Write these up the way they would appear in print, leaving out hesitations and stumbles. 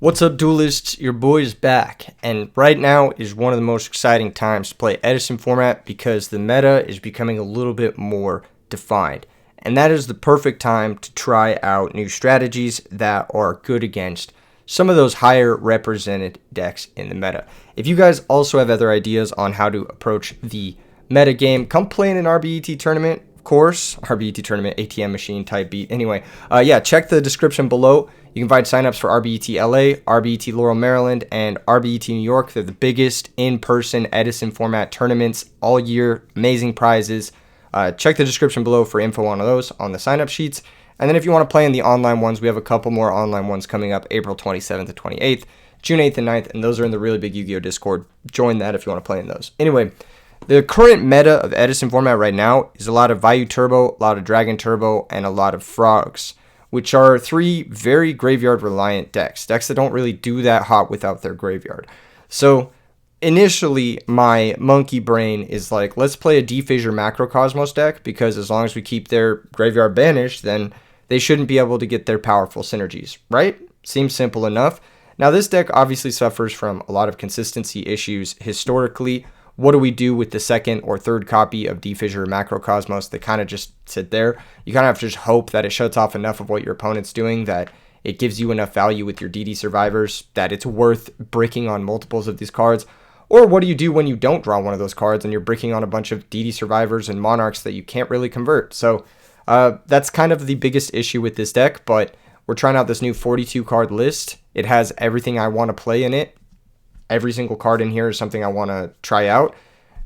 What's up, duelists? Your boy is back, and right now is one of the most exciting times to play Edison format because the meta is becoming a little bit more defined, and that is the perfect time to try out new strategies that are good against some of those higher represented decks in the meta. If you guys also have other ideas on how to approach the meta game, come play in an RBET tournament. Of course, RBET tournament, ATM machine type beat. Anyway, check the description below. You can find signups for RBET LA, RBET Laurel, Maryland, and RBET New York. They're the biggest in-person Edison format tournaments all year. Amazing prizes. Check the description below for info on those on the signup sheets. And then if you want to play in the online ones, we have a couple more online ones coming up April 27th to 28th, June 8th and 9th, and those are in the really big Yu-Gi-Oh! Discord. Join that if you want to play in those. Anyway, the current meta of Edison format right now is a lot of Vayu Turbo, a lot of Dragon Turbo, and a lot of Frogs, which are three very graveyard-reliant decks that don't really do that hot without their graveyard. So initially, my monkey brain is like, let's play a D-Fissure Macrocosmos deck, because as long as we keep their graveyard banished, then they shouldn't be able to get their powerful synergies, right? Seems simple enough. Now, this deck obviously suffers from a lot of consistency issues historically. What do we do with the second or third copy of D-Fissure Macrocosmos that kind of just sit there? You kind of have to just hope that it shuts off enough of what your opponent's doing, that it gives you enough value with your DD survivors, that it's worth bricking on multiples of these cards. Or what do you do when you don't draw one of those cards and you're bricking on a bunch of DD survivors and monarchs that you can't really convert? So that's kind of the biggest issue with this deck, but we're trying out this new 42 card list. It has everything I want to play in it. Every single card in here is something I want to try out.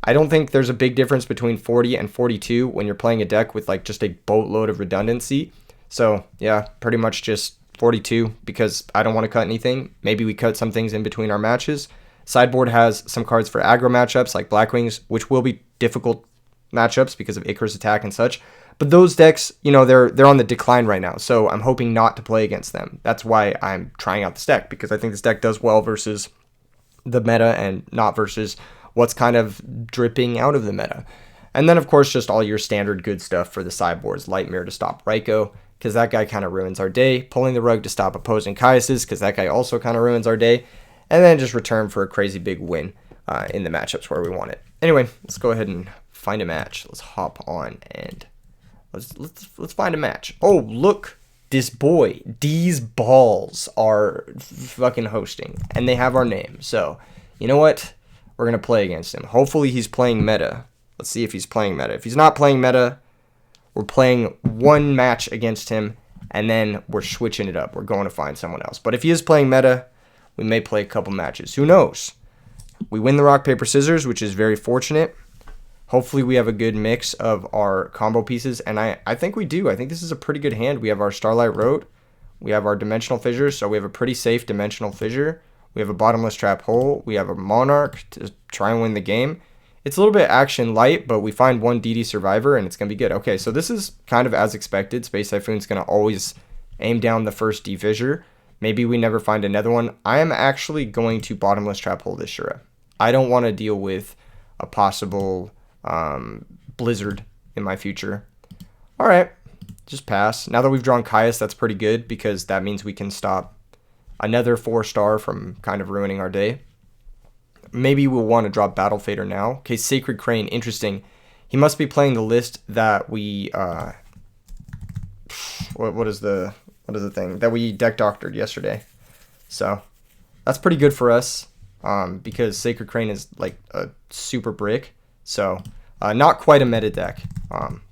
I don't think there's a big difference between 40 and 42 when you're playing a deck with like just a boatload of redundancy. So yeah, pretty much just 42 because I don't want to cut anything. Maybe we cut some things in between our matches. Sideboard has some cards for aggro matchups like Blackwings, which will be difficult matchups because of Icarus attack and such. But those decks, you know, they're on the decline right now. So I'm hoping not to play against them. That's why I'm trying out this deck, because I think this deck does well versus the meta and not versus what's kind of dripping out of the meta. And then, of course, just all your standard good stuff for the sideboards. Light Mirror to stop Raiko, because that guy kind of ruins our day. Pulling the Rug to stop opposing Kaiases, because that guy also kind of ruins our day. And then just return for a crazy big win in the matchups where we want it. Anyway, let's go ahead and find a match. Let's hop on and let's find a match. Oh, look. This boy, these balls are fucking hosting, and they have our name. So, you know what? We're going to play against him. Hopefully he's playing meta. Let's see if he's playing meta. If he's not playing meta, we're playing one match against him, and then we're switching it up. We're going to find someone else. But if he is playing meta, we may play a couple matches. Who knows? We win the rock, paper, scissors, which is very fortunate. Hopefully we have a good mix of our combo pieces, and I think we do. I think this is a pretty good hand. We have our Starlight Road. We have our Dimensional Fissure, so we have a pretty safe Dimensional Fissure. We have a Bottomless Trap Hole. We have a Monarch to try and win the game. It's a little bit action light, but we find one DD Survivor, and it's going to be good. Okay, so this is kind of as expected. Space Typhoon's going to always aim down the first D-Fissure. Maybe we never find another one. I am actually going to Bottomless Trap Hole this Shura. I don't want to deal with a possible Blizzard in my future. All right, just pass. Now that we've drawn Kaius, that's pretty good because that means we can stop another 4-star from kind of ruining our day. Maybe we'll want to drop Battle Fader now. Okay, Sacred Crane, interesting. He must be playing the list that we what is the thing that we deck doctored yesterday. So that's pretty good for us because Sacred Crane is like a super brick. So not quite a meta deck,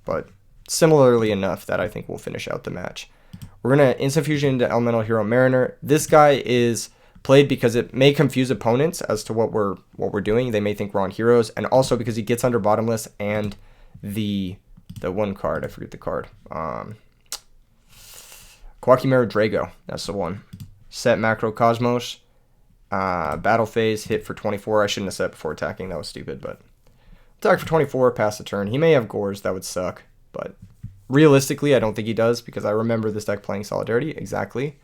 but similarly enough that I think we'll finish out the match. We're going to Instant Fusion into Elemental Hero Mariner. This guy is played because it may confuse opponents as to what we're doing. They may think we're on heroes, and also because he gets under Bottomless and the one card. I forget the card. Quackimero Drago. That's the one. Set Macrocosmos. Battle phase, hit for 24. I shouldn't have set before attacking. That was stupid, but attack for 24, pass the turn. He may have Gores. That would suck, but realistically, I don't think he does because I remember this deck playing Solidarity. Exactly.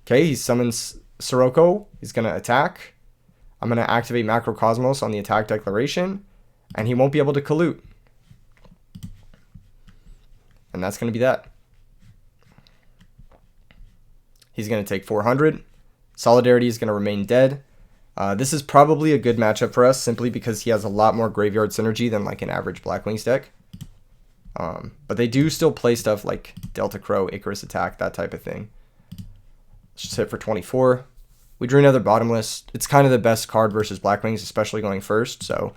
Okay, he summons Sirocco. He's going to attack. I'm going to activate Macrocosmos on the attack declaration, and he won't be able to collude. And that's going to be that. He's going to take 400. Solidarity is going to remain dead. This is probably a good matchup for us simply because he has a lot more graveyard synergy than like an average Blackwings deck. But they do still play stuff like Delta Crow, Icarus Attack, that type of thing. Let's just hit for 24. We drew another bottomless. It's kind of the best card versus Blackwings, especially going first. So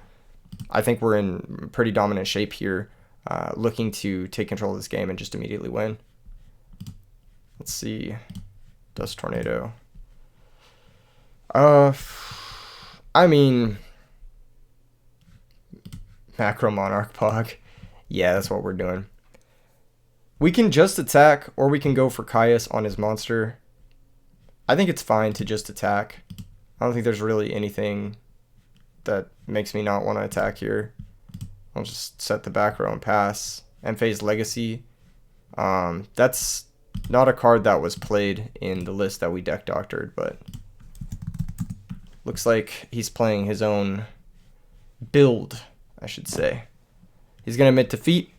I think we're in pretty dominant shape here, looking to take control of this game and just immediately win. Let's see. Dust Tornado. I mean, Macro Monarch Pog. Yeah, that's what we're doing. We can just attack, or we can go for Caius on his monster. I think it's fine to just attack. I don't think there's really anything that makes me not want to attack here. I'll just set the back row and pass. Phase Legacy. That's not a card that was played in the list that we deck doctored, but looks like he's playing his own build, I should say. He's going to admit defeat.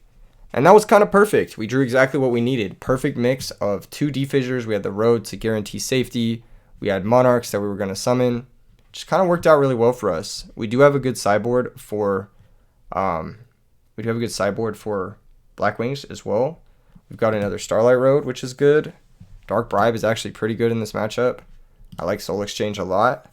And that was kind of perfect. We drew exactly what we needed. Perfect mix of 2 D-Fissures. We had the Road to guarantee safety. We had Monarchs that we were going to summon. Just kind of worked out really well for us. We do have a good sideboard for Blackwings as well. We've got another Starlight Road, which is good. Dark Bribe is actually pretty good in this matchup. I like Soul Exchange a lot.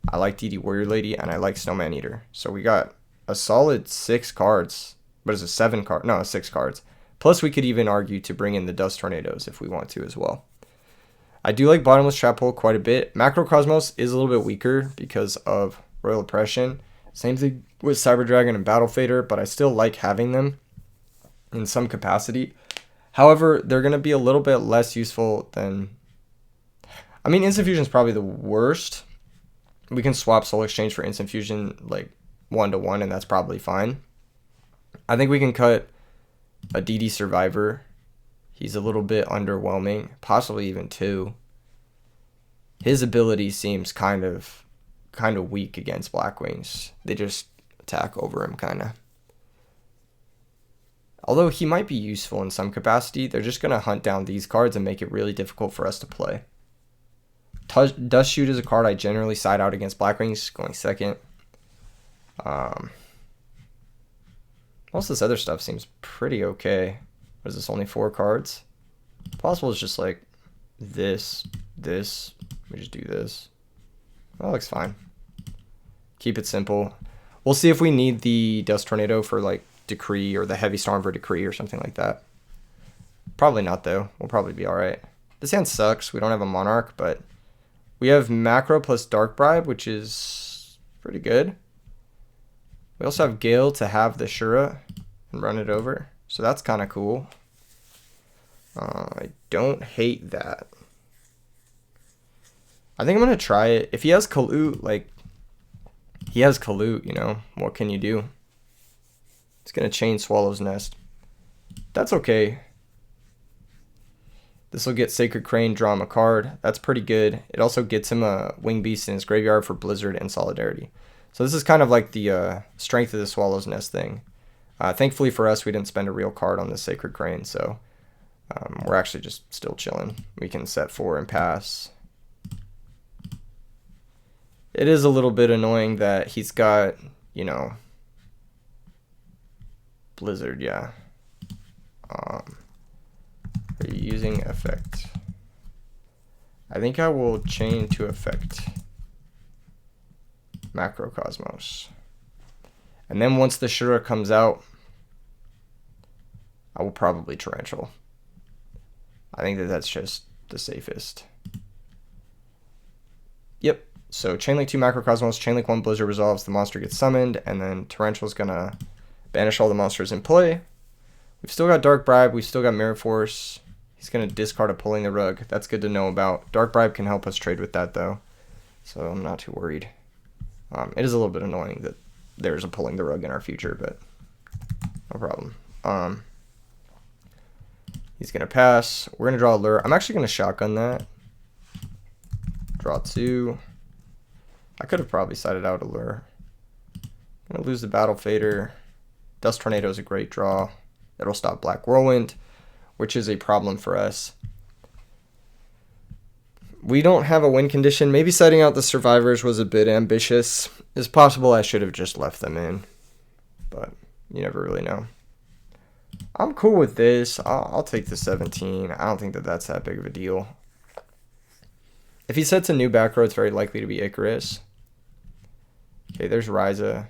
I like DD Warrior Lady, and I like Snowman Eater. So we got a solid 6 cards. But it's a 6 cards. Plus, we could even argue to bring in the Dust Tornadoes if we want to as well. I do like Bottomless Trap Hole quite a bit. Macrocosmos is a little bit weaker because of Royal Oppression. Same thing with Cyber Dragon and Battle Fader, but I still like having them in some capacity. However, they're going to be a little bit less useful than... I mean, Instant Fusion is probably the worst. We can swap Soul Exchange for Instant Fusion like 1-to-1, and that's probably fine. I think we can cut a DD Survivor. He's a little bit underwhelming, possibly even 2. His ability seems kind of weak against Blackwings. They just attack over him, kind of. Although he might be useful in some capacity, they're just going to hunt down these cards and make it really difficult for us to play. Dust Shoot is a card I generally side out against Blackwings, going second. Most of this other stuff seems pretty okay. What is this, only 4 cards? Possible is just like this. We just do this. That looks fine. Keep it simple. We'll see if we need the Dust Tornado for like Decree or the Heavy Storm for Decree or something like that. Probably not though. We'll probably be alright. This hand sucks. We don't have a Monarch, but we have Macro plus Dark Bribe, which is pretty good. We also have Gale to have the Shura and run it over. So that's kind of cool. I don't hate that. I think I'm going to try it. If he has Kalut, like, he has Kalut, you know, what can you do? It's going to chain Swallow's Nest. That's okay. This will get Sacred Crane, draw him a card. That's pretty good. It also gets him a Wing Beast in his graveyard for Blizzard and Solidarity. So this is kind of like the strength of the Swallow's Nest thing. Thankfully for us, we didn't spend a real card on the Sacred Crane, so we're actually just still chilling. We can set 4 and pass. It is a little bit annoying that he's got, you know, Blizzard, yeah. Are you using effect? I think I will chain to effect Macrocosmos. And then once the Shura comes out, I will probably Torrential. I think that's just the safest. Yep. So Chainlink 2 Macrocosmos, Chainlink 1 Blizzard resolves, the monster gets summoned, and then Torrential is going to banish all the monsters in play. We've still got Dark Bribe, we've still got Mirror Force. He's going to discard a Pulling the Rug. That's good to know about. Dark Bribe can help us trade with that, though. So I'm not too worried. It is a little bit annoying that there's a Pulling the Rug in our future, but no problem. He's going to pass. We're going to draw a Lure. I'm actually going to shotgun that. Draw 2. I could have probably sided out a Lure. I'm going to lose the Battle Fader. Dust Tornado is a great draw. It'll stop Black Whirlwind, which is a problem for us. We don't have a win condition. Maybe setting out the survivors was a bit ambitious. It's possible I should have just left them in, but you never really know. I'm cool with this. I'll take the 17. I don't think that that's that big of a deal. If he sets a new back row, it's very likely to be Icarus. Okay, there's Ryza.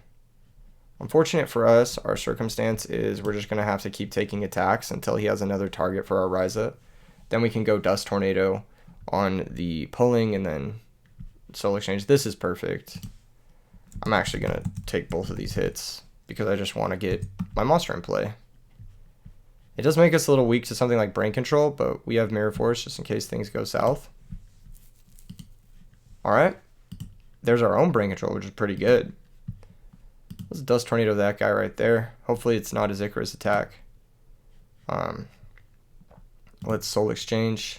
Unfortunate for us, our circumstance is we're just going to have to keep taking attacks until he has another target for our Ryza. Then we can go Dust Tornado on the pulling and then Soul Exchange. This is perfect. I'm actually going to take both of these hits because I just want to get my monster in play. It does make us a little weak to something like Brain Control, but we have Mirror Force just in case things go south. Alright. There's our own Brain Control, which is pretty good. Let's Dust Tornado that guy right there. Hopefully it's not his Icarus attack. Let's Soul Exchange.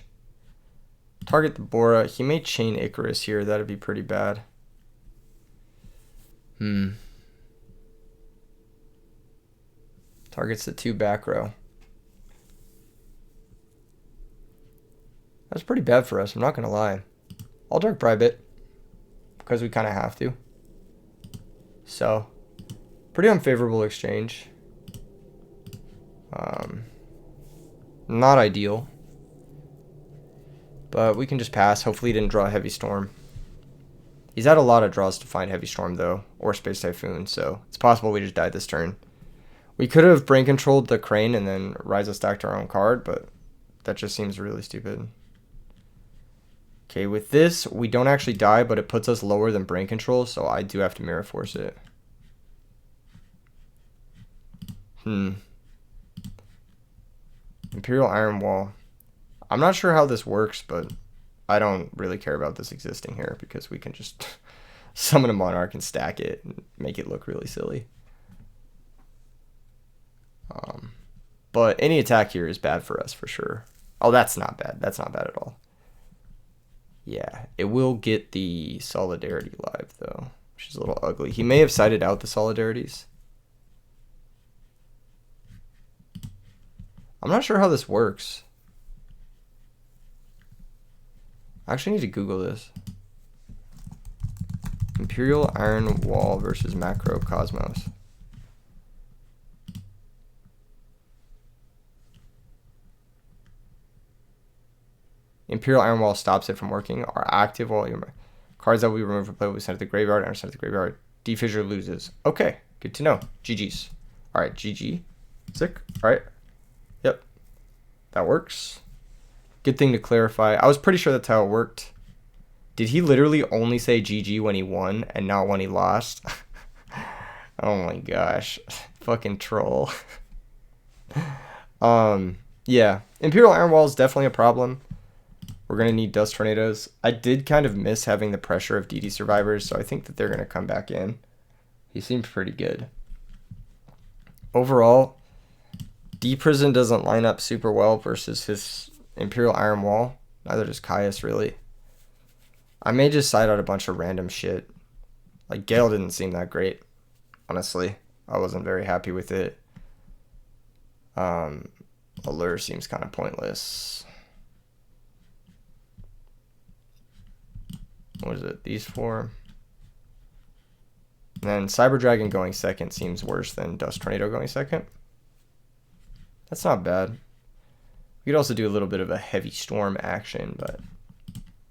Target the Bora. He may chain Icarus here. That'd be pretty bad. Targets the 2 back row. That's pretty bad for us, I'm not going to lie. I'll Dark Bribe it, because we kind of have to. So, pretty unfavorable exchange. Not ideal. But we can just pass. Hopefully he didn't draw a Heavy Storm. He's had a lot of draws to find Heavy Storm, though, or Space Typhoon, so it's possible we just died this turn. We could have Brain Controlled the Crane and then Ryza stacked our own card, but that just seems really stupid. Okay, with this, we don't actually die, but it puts us lower than Brain Control, so I do have to Mirror Force it. Imperial Iron Wall. I'm not sure how this works, but I don't really care about this existing here because we can just summon a Monarch and stack it and make it look really silly. But any attack here is bad for us for sure. Oh, that's not bad. That's not bad at all. Yeah, it will get the Solidarity live, though, which is a little ugly. He may have sided out the Solidarities. I'm not sure how this works. I actually need to Google this. Imperial Iron Wall versus Macro Cosmos. Imperial Iron Wall stops it from working. Are active while your cards that we remove from play will be sent to the graveyard and are sent to the graveyard. Defissure loses. Okay, good to know. GG's. Alright, GG. Sick. Alright. Yep. That works. Good thing to clarify. I was pretty sure that's how it worked. Did he literally only say GG when he won and not when he lost? Oh my gosh. Fucking troll. Yeah. Imperial Iron Wall is definitely a problem. We're going to need Dust Tornadoes. I did kind of miss having the pressure of DD Survivors, so I think that they're going to come back in. He seemed pretty good. Overall, D-Prison doesn't line up super well versus his Imperial Iron Wall. Neither does Caius, really. I may just side out a bunch of random shit. Like, Gale didn't seem that great, honestly. I wasn't very happy with it. Allure seems kind of pointless. What is it? These 4. And then Cyber Dragon going second seems worse than Dust Tornado going second. That's not bad. We could also do a little bit of a Heavy Storm action, but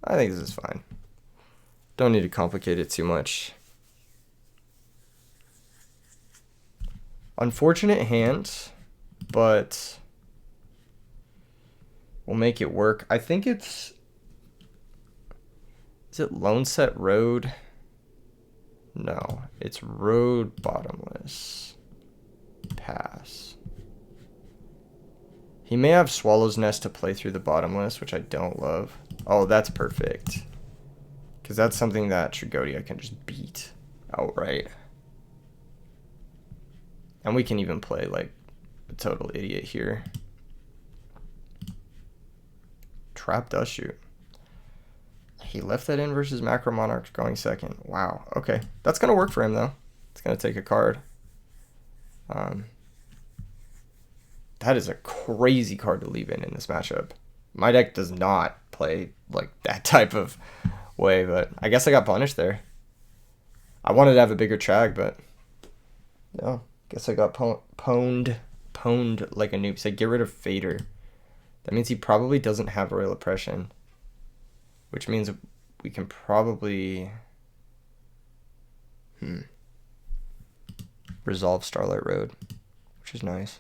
I think this is fine. Don't need to complicate it too much. Unfortunate hand, but we'll make it work. I think it's... Is it Lone Set Road? No, it's Road Bottomless. Pass. He may have Swallow's Nest to play through the Bottomless, which I don't love. Oh, that's perfect. Because that's something that Tragodia can just beat outright. And we can even play like a total idiot here. Trap Dust Shoot. He left that in versus Macro Monarch going second. Wow. Okay. That's going to work for him, though. It's going to take a card. That is a crazy card to leave in this matchup. My deck does not play like that type of way, but I guess I got punished there. I wanted to have a bigger trag, but no, guess I got pwned like a noob. He said get rid of Fader. That means he probably doesn't have Royal Oppression, which means we can probably resolve Starlight Road, which is nice.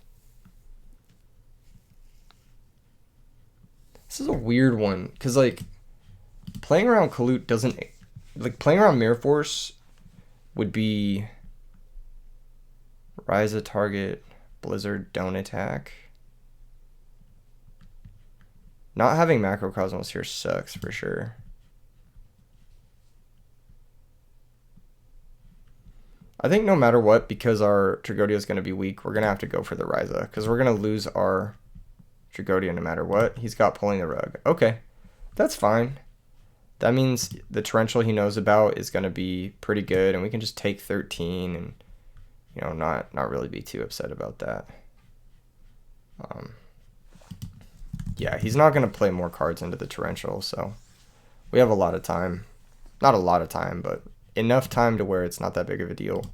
This is a weird one, because, like, playing around Kalut doesn't... Like, playing around Mirror Force would be... Ryza target, Blizzard, don't attack. Not having Macrocosmos here sucks, for sure. I think no matter what, because our Tragodia is going to be weak, we're going to have to go for the Ryza, because we're going to lose our Tragodia no matter what. He's got Pulling the Rug. Okay, that's fine. That means the Torrential he knows about is going to be pretty good, and we can just take 13 and, you know, not really be too upset about that. Yeah, he's not going to play more cards into the Torrential, so we have a lot of time. Not a lot of time, but enough time to where it's not that big of a deal.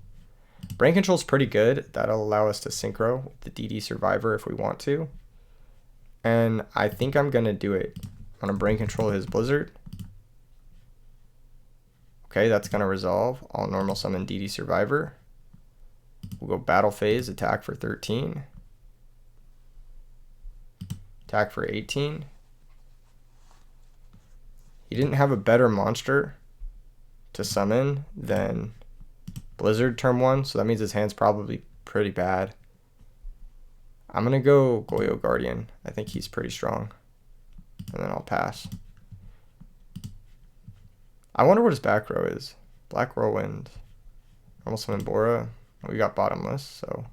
Brain Control's pretty good. That'll allow us to synchro with the DD Survivor if we want to. And I think I'm going to do it. I'm going to Brain Control his Blizzard. Okay, that's going to resolve. I'll normal summon DD Survivor. We'll go Battle Phase, attack for 13. Attack for 18. He didn't have a better monster to summon than Blizzard turn 1, so that means his hand's probably pretty bad. I'm going to go Goyo Guardian. I think he's pretty strong. And then I'll pass. I wonder what his back row is. Black Whirlwind. Almost summon Bora. We got Bottomless, so.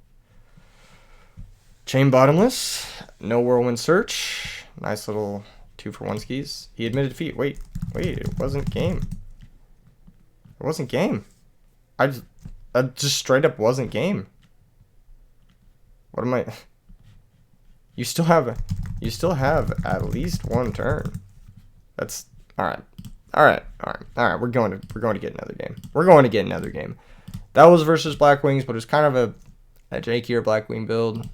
Chain Bottomless. No Whirlwind Search. Nice little 2-for-1 skis. He admitted defeat. Wait, it wasn't game. It wasn't game. I just straight up wasn't game. What am I? You still have at least one turn. That's all right. We're going to get another game. We're going to get another game. That was versus Blackwings, but it was kind of a jankier Blackwing build.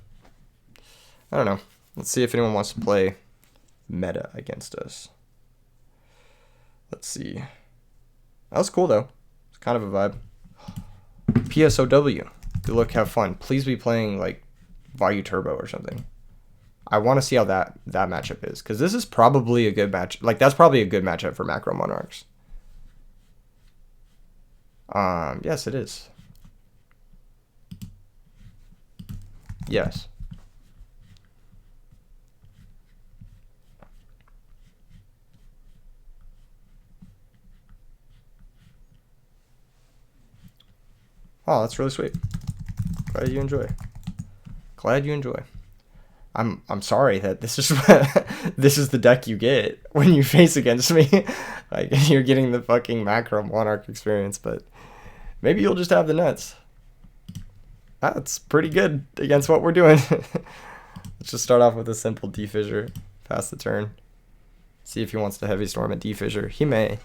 I don't know. Let's see if anyone wants to play meta against us. Let's see. That was cool though. It's kind of a vibe. PSOW. Good luck, have fun. Please be playing like Vayu Turbo or something. I want to see how that matchup is, because this is probably a good match. Like, that's probably a good matchup for Macro Monarchs. Yes, it is. Yes. Oh, that's really sweet. Glad you enjoy. I'm sorry that this is this is the deck you get when you face against me. Like, you're getting the fucking Macro Monarch experience, but maybe you'll just have the nuts. That's pretty good against what we're doing. Let's just start off with a simple D-Fissure. Pass the turn. See if he wants to Heavy Storm a D-Fissure. He may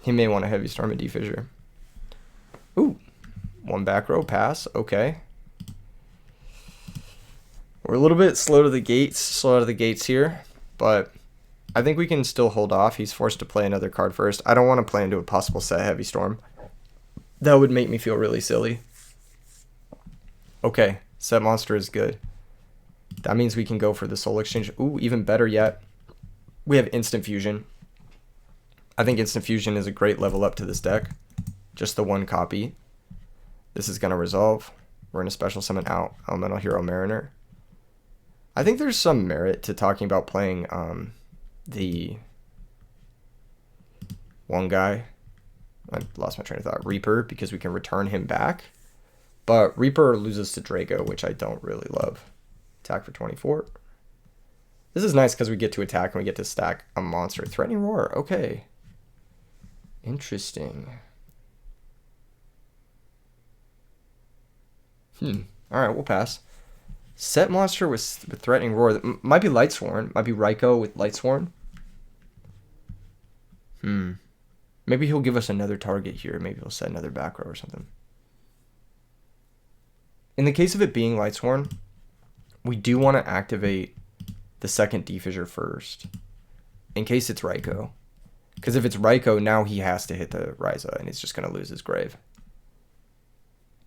want to Heavy Storm a D-Fissure. Ooh, one back row pass. Okay. We're a little bit slow out of the gates here, but I think we can still hold off. He's forced to play another card first. I don't want to play into a possible set Heavy Storm. That would make me feel really silly. Okay, set monster is good. That means we can go for the Soul Exchange. Ooh, even better yet, we have Instant Fusion. I think Instant Fusion is a great level up to this deck. Just the one copy. This is going to resolve. We're going to special summon out Elemental Hero Mariner. I think there's some merit to talking about playing the one guy. I lost my train of thought. Reaper, because we can return him back. But Reaper loses to Drago, which I don't really love. Attack for 24. This is nice because we get to attack and we get to stack a monster. Threatening Roar. Okay. Interesting. Alright, we'll pass. Set monster with threatening roar. Might be Lightsworn. Might be Raikou with Lightsworn. Maybe he'll give us another target here. Maybe he'll set another back row or something. In the case of it being Lightsworn, we do want to activate the second D-Fissure first. In case it's Raikou. Because if it's Raikou, now he has to hit the Ryza and he's just going to lose his grave.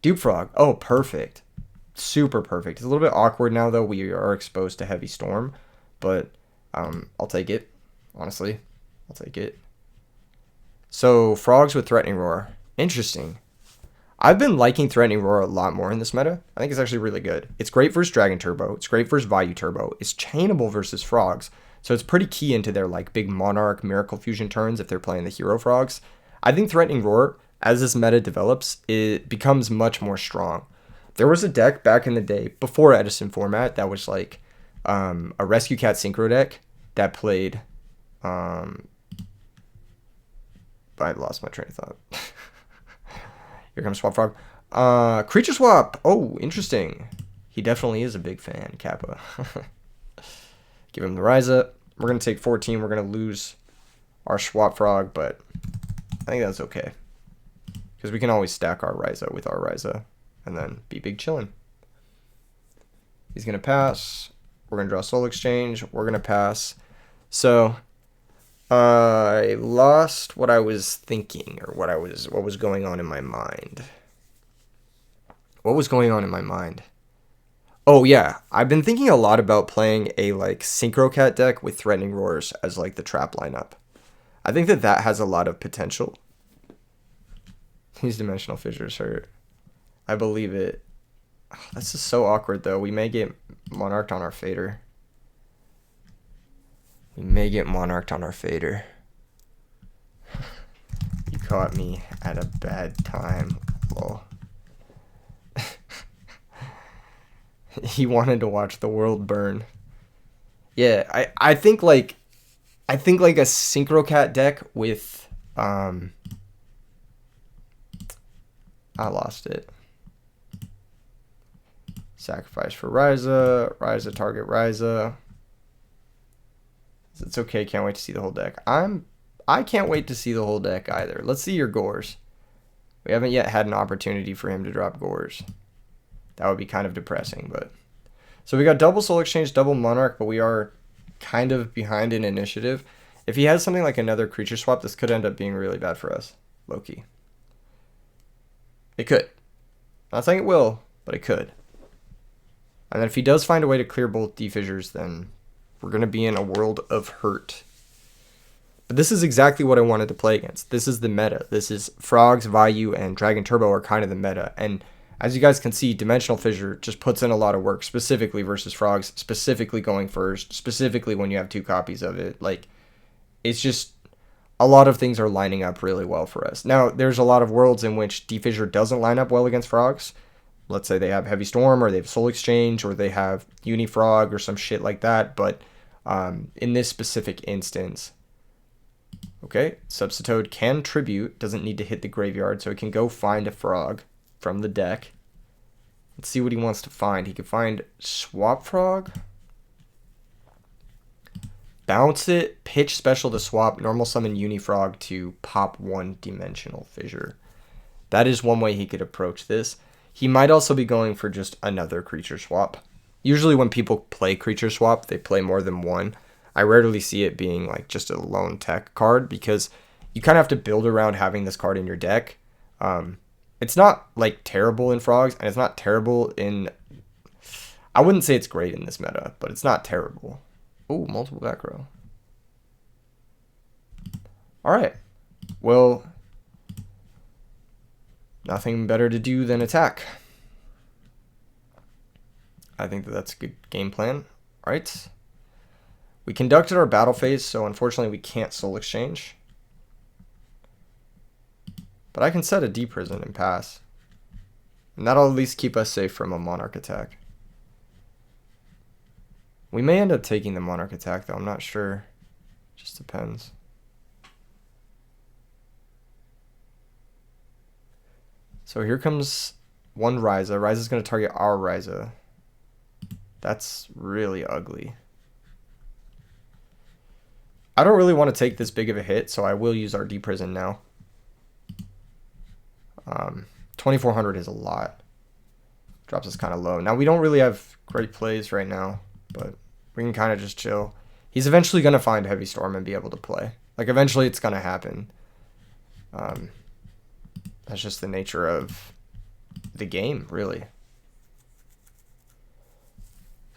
Dupe Frog. Oh, perfect. Super perfect. It's a little bit awkward now, though. We are exposed to Heavy Storm. But I'll take it. Honestly. I'll take it. So, Frogs with Threatening Roar. Interesting. I've been liking Threatening Roar a lot more in this meta. I think it's actually really good. It's great versus Dragon Turbo. It's great versus Vayu Turbo. It's chainable versus Frogs. So it's pretty key into their like big Monarch Miracle Fusion turns if they're playing the Hero Frogs. I think Threatening Roar, as this meta develops, it becomes much more strong. There was a deck back in the day, before Edison format, that was like a Rescue Cat Synchro deck that played... I lost my train of thought. Here comes Swap Frog. Creature Swap! Oh, interesting. He definitely is a big fan, Kappa. Give him the Ryza. We're going to take 14. We're going to lose our Swap Frog, but I think that's okay. Because we can always stack our Ryza with our Ryza and then be big chillin'. He's going to pass. We're going to draw Soul Exchange. We're going to pass. So I lost what I was thinking, or what was going on in my mind. What was going on in my mind? Oh yeah, I've been thinking a lot about playing a like Synchro Cat deck with Threatening Roars as like the trap lineup. I think that has a lot of potential. These Dimensional Fissures hurt. I believe it. Oh, this is so awkward though. We may get Monarched on our Fader. We may get Monarched on our Fader. You caught me at a bad time. Lol. He wanted to watch the world burn. Yeah, I think like a Synchro Cat deck with I lost it. Sacrifice for Ryza, Ryza target Ryza. It's okay, can't wait to see the whole deck. I can't wait to see the whole deck either. Let's see your Gores. We haven't yet had an opportunity for him to drop Gores. That would be kind of depressing, but... So we got double Soul Exchange, double Monarch, but we are kind of behind in initiative. If he has something like another creature swap, this could end up being really bad for us. Low-key. It could. Not saying it will, but it could. And then if he does find a way to clear both D-Fissures, then we're going to be in a world of hurt. But this is exactly what I wanted to play against. This is the meta. This is Frogs, Vayu, and Dragon Turbo are kind of the meta. And as you guys can see, Dimensional Fissure just puts in a lot of work, specifically versus Frogs, specifically going first, specifically when you have two copies of it. Like, it's just a lot of things are lining up really well for us. Now, there's a lot of worlds in which D-Fissure doesn't line up well against Frogs. Let's say they have Heavy Storm, or they have Soul Exchange, or they have Unifrog, or some shit like that. But in this specific instance, okay, Substitoad can tribute, doesn't need to hit the graveyard, so it can go find a frog from the deck. Let's see what he wants to find. He could find Swap Frog, bounce it, pitch special to swap, normal summon Unifrog to pop one Dimensional Fissure. That is one way he could approach this. He might also be going for just another creature swap. Usually when people play creature swap, they play more than one. I rarely see it being like just a lone tech card, because you kind of have to build around having this card in your deck. It's not like terrible in Frogs, and it's not terrible in... I wouldn't say it's great in this meta, but it's not terrible. Oh, multiple back row. Alright. Well, nothing better to do than attack. I think that's a good game plan. Alright. We conducted our battle phase, so unfortunately we can't Soul Exchange. But I can set a D-Prison and pass. And that'll at least keep us safe from a Monarch attack. We may end up taking the Monarch attack, though. I'm not sure. Just depends. So here comes one Ryza. Ryza's going to target our Ryza. That's really ugly. I don't really want to take this big of a hit, so I will use our D-Prison now. 2,400 is a lot. Drops us kind of low. Now, we don't really have great plays right now, but we can kind of just chill. He's eventually going to find Heavy Storm and be able to play. Like, eventually it's going to happen. That's just the nature of the game, really.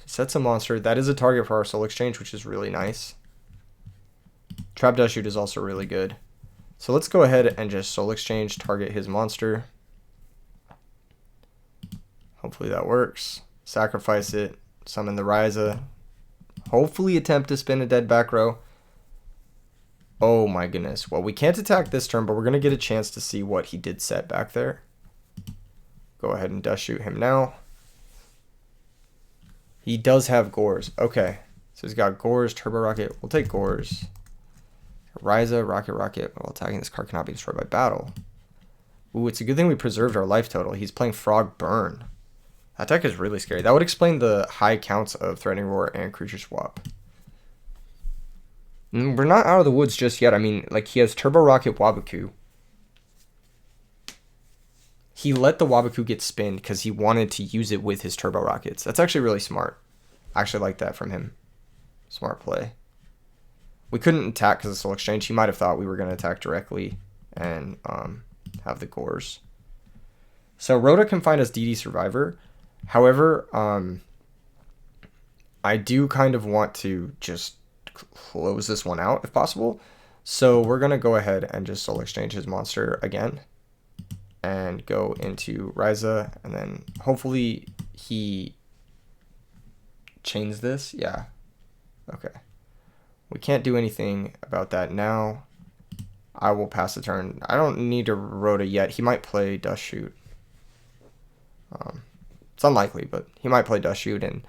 Sets a monster. That is a target for our Soul Exchange, which is really nice. Trap Dash Shoot is also really good. So let's go ahead and just Soul Exchange, target his monster. Hopefully that works. Sacrifice it. Summon the Ryza. Hopefully attempt to spin a dead back row. Oh my goodness. Well, we can't attack this turn, but we're going to get a chance to see what he did set back there. Go ahead and Dust Shoot him now. He does have Gores. Okay. So he's got Gores, Turbo Rocket. We'll take Gores. Ryza, Rocket. While attacking, this card cannot be destroyed by battle. Ooh, it's a good thing we preserved our life total. He's playing Frog Burn. That deck is really scary. That would explain the high counts of Threatening Roar and Creature Swap. We're not out of the woods just yet. I mean, like, he has Turbo Rocket Waboku. He let the Waboku get spinned because he wanted to use it with his Turbo Rockets. That's actually really smart. I actually like that from him. Smart play. We couldn't attack because of Soul Exchange. He might have thought we were going to attack directly and have the Gores. So Rhoda can find us DD Survivor. However, I do kind of want to just close this one out if possible. So we're going to go ahead and just Soul Exchange his monster again. And go into Ryza. And then hopefully he chains this. Yeah. Okay. We can't do anything about that now. I will pass the turn. I don't need to Rhoda yet. He might play Dust Shoot. It's unlikely, but he might play Dust Shoot, and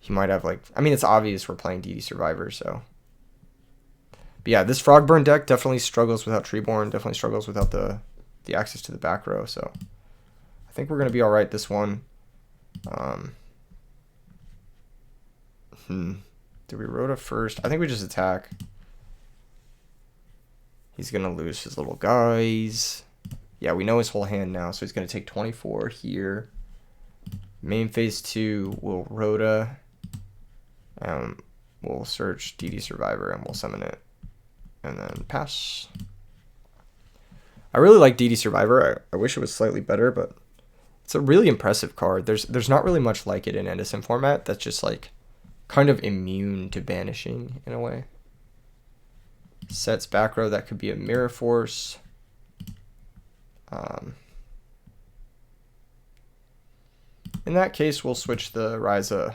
he might have, like... I mean, it's obvious we're playing DD Survivor, so... But yeah, this Frog Burn deck definitely struggles without Treeborn, definitely struggles without the access to the back row, so... I think we're going to be alright this one. Do we Rhoda first? I think we just attack. He's going to lose his little guys. Yeah, we know his whole hand now, so he's going to take 24 here. Main phase 2, we'll Rhoda. We'll search DD Survivor and we'll summon it. And then pass. I really like DD Survivor. I wish it was slightly better, but it's a really impressive card. There's not really much like it in Edison format that's just like kind of immune to banishing in a way. Sets back row, that could be a Mirror Force. In that case, we'll switch the Ryza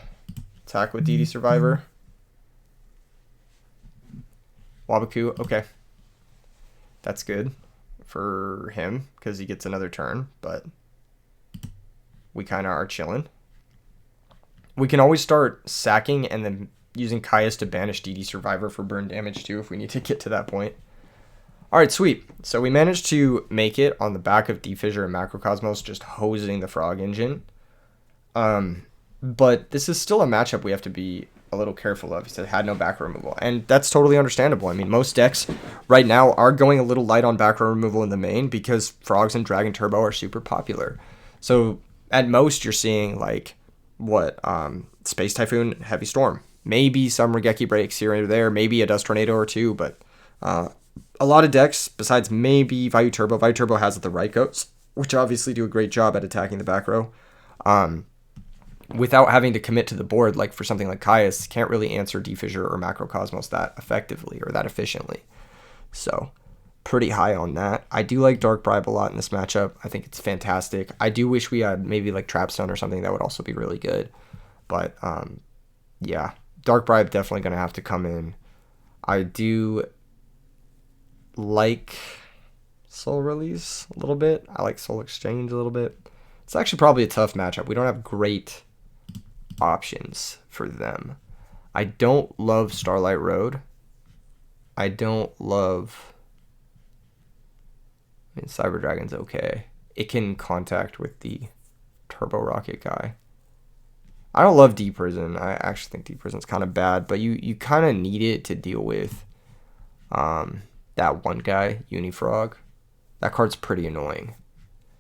attack with DD Survivor. Waboku, okay. That's good for him because he gets another turn, but we kind of are chilling. We can always start sacking and then using Caius to banish DD Survivor for burn damage too if we need to get to that point. Alright, sweet. So we managed to make it on the back of D-Fissure and Macrocosmos, just hosing the Frog Engine. But this is still a matchup we have to be a little careful of. He said had no back row removal, and that's totally understandable. I mean, most decks right now are going a little light on back row removal in the main because Frogs and Dragon Turbo are super popular. So at most you're seeing like what Space Typhoon, Heavy Storm, maybe some Regeki breaks here and there, maybe a Dust Tornado or two, but a lot of decks besides maybe Vayu Turbo has the Raikos, which obviously do a great job at attacking the back row. Without having to commit to the board, like for something like Caius, can't really answer D-Fissure or Macrocosmos that effectively or that efficiently. So, pretty high on that. I do like Dark Bribe a lot in this matchup. I think it's fantastic. I do wish we had maybe like Trapstone or something that would also be really good. But, yeah, Dark Bribe definitely going to have to come in. I do like Soul Release a little bit. I like Soul Exchange a little bit. It's actually probably a tough matchup. We don't have great options for them. I don't love Starlight Road. I don't love... I mean, Cyber Dragon's okay. It can contact with the Turbo Rocket guy. I don't love Deep Prison. I actually think Deep Prison's kind of bad, but you kind of need it to deal with that one guy, Unifrog. That card's pretty annoying.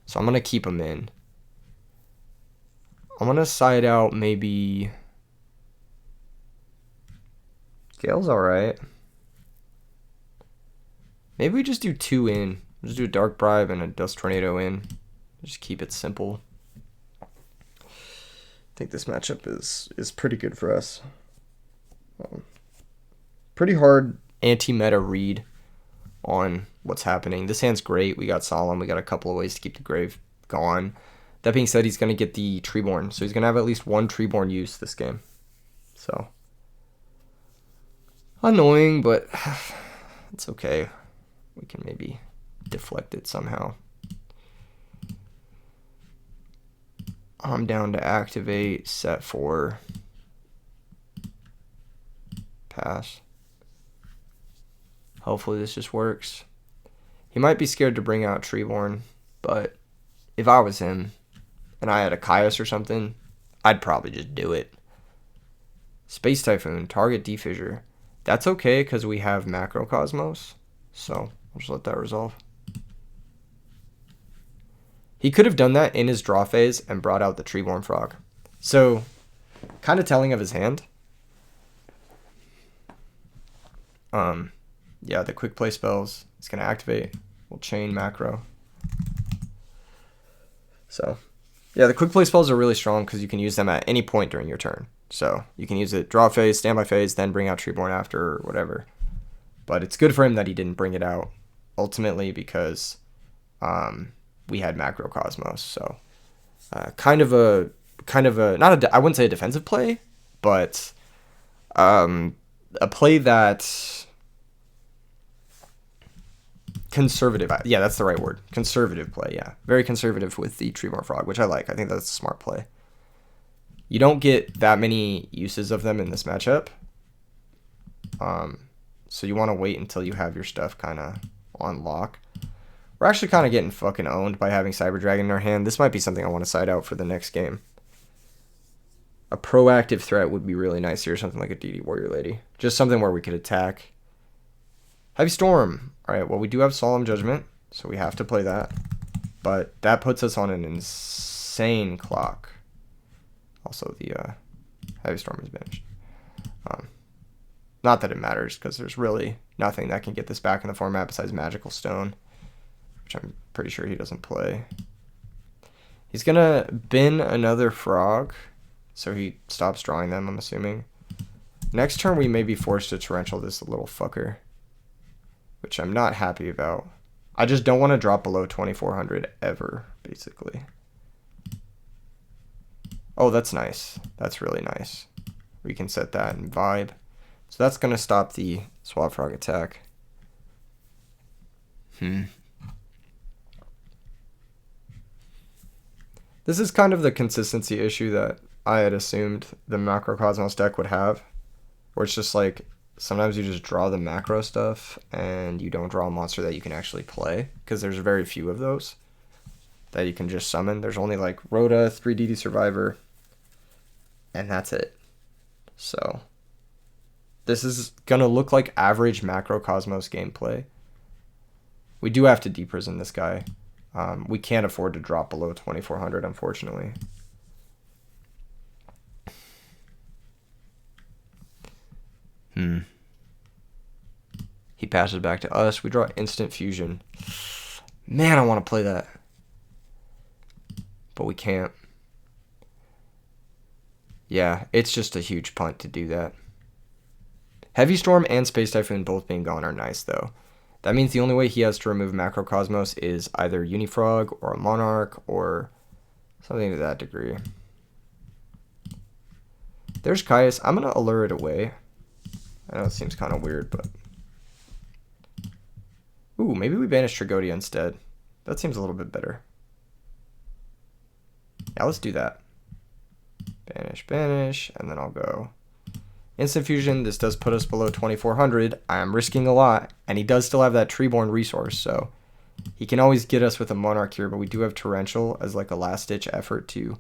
So I'm going to keep him in. I'm going to side out maybe... Gale's alright. Maybe we just do 2 in. Just do a Dark Bribe and a Dust Tornado in. Just keep it simple. I think this matchup is pretty good for us. Pretty hard anti-meta read on what's happening. This hand's great. We got Solemn. We got a couple of ways to keep the grave gone. That being said, he's going to get the Treeborn. So he's going to have at least 1 Treeborn use this game. So, annoying, but it's okay. We can maybe deflect it somehow. I'm down to activate, set 4, pass. Hopefully this just works. He might be scared to bring out Treeborn, but if I was him and I had a Caius or something, I'd probably just do it. Space Typhoon, target defissure. That's okay because we have Macrocosmos, so I'll just let that resolve. He could have done that in his draw phase and brought out the Treeborn Frog. So, kind of telling of his hand. Yeah, the quick play spells. It's going to activate. We'll chain macro. So, yeah, the quick play spells are really strong because you can use them at any point during your turn. So, you can use it draw phase, standby phase, then bring out Treeborn after or whatever. But it's good for him that he didn't bring it out ultimately because we had Macrocosmos. So, kind of a not a I wouldn't say a defensive play, but a play that conservative. Yeah, that's the right word. Conservative play, yeah. Very conservative with the Treeborn Frog, which I like. I think that's a smart play. You don't get that many uses of them in this matchup. So you want to wait until you have your stuff kind of on lock. We're actually kind of getting fucking owned by having Cyber Dragon in our hand. This might be something I want to side out for the next game. A proactive threat would be really nice here, something like a DD Warrior Lady. Just something where we could attack. Heavy Storm. Alright, well, we do have Solemn Judgment, so we have to play that. But that puts us on an insane clock. Also, the Heavy Storm is banished. Not that it matters, because there's really nothing that can get this back in the format besides Magical Stone, which I'm pretty sure he doesn't play. He's going to bin another Frog, so he stops drawing them, I'm assuming. Next turn, we may be forced to Torrential this little fucker, which I'm not happy about. I just don't want to drop below 2,400 ever, basically. Oh, that's nice. That's really nice. We can set that and vibe. So that's going to stop the Swap Frog attack. This is kind of the consistency issue that I had assumed the Macrocosmos deck would have, where it's just like sometimes you just draw the macro stuff and you don't draw a monster that you can actually play, because there's very few of those that you can just summon. There's only like Rhoda, 3DD Survivor, and that's it. So this is going to look like average Macrocosmos gameplay. We do have to deprison this guy. We can't afford to drop below 2,400, unfortunately. He passes back to us. We draw Instant Fusion. Man, I want to play that. But we can't. Yeah, it's just a huge punt to do that. Heavy Storm and Space Typhoon both being gone are nice, though. That means the only way he has to remove Macrocosmos is either Unifrog or a Monarch or something to that degree. There's Caius. I'm going to allure it away. I know it seems kind of weird, but... Ooh, maybe we banish Tragodia instead. That seems a little bit better. Yeah, let's do that. Banish, banish, and then I'll go... Instant Fusion, this does put us below 2,400. I am risking a lot, and he does still have that Treeborn resource, so he can always get us with a Monarch here, but we do have Torrential as like a last-ditch effort to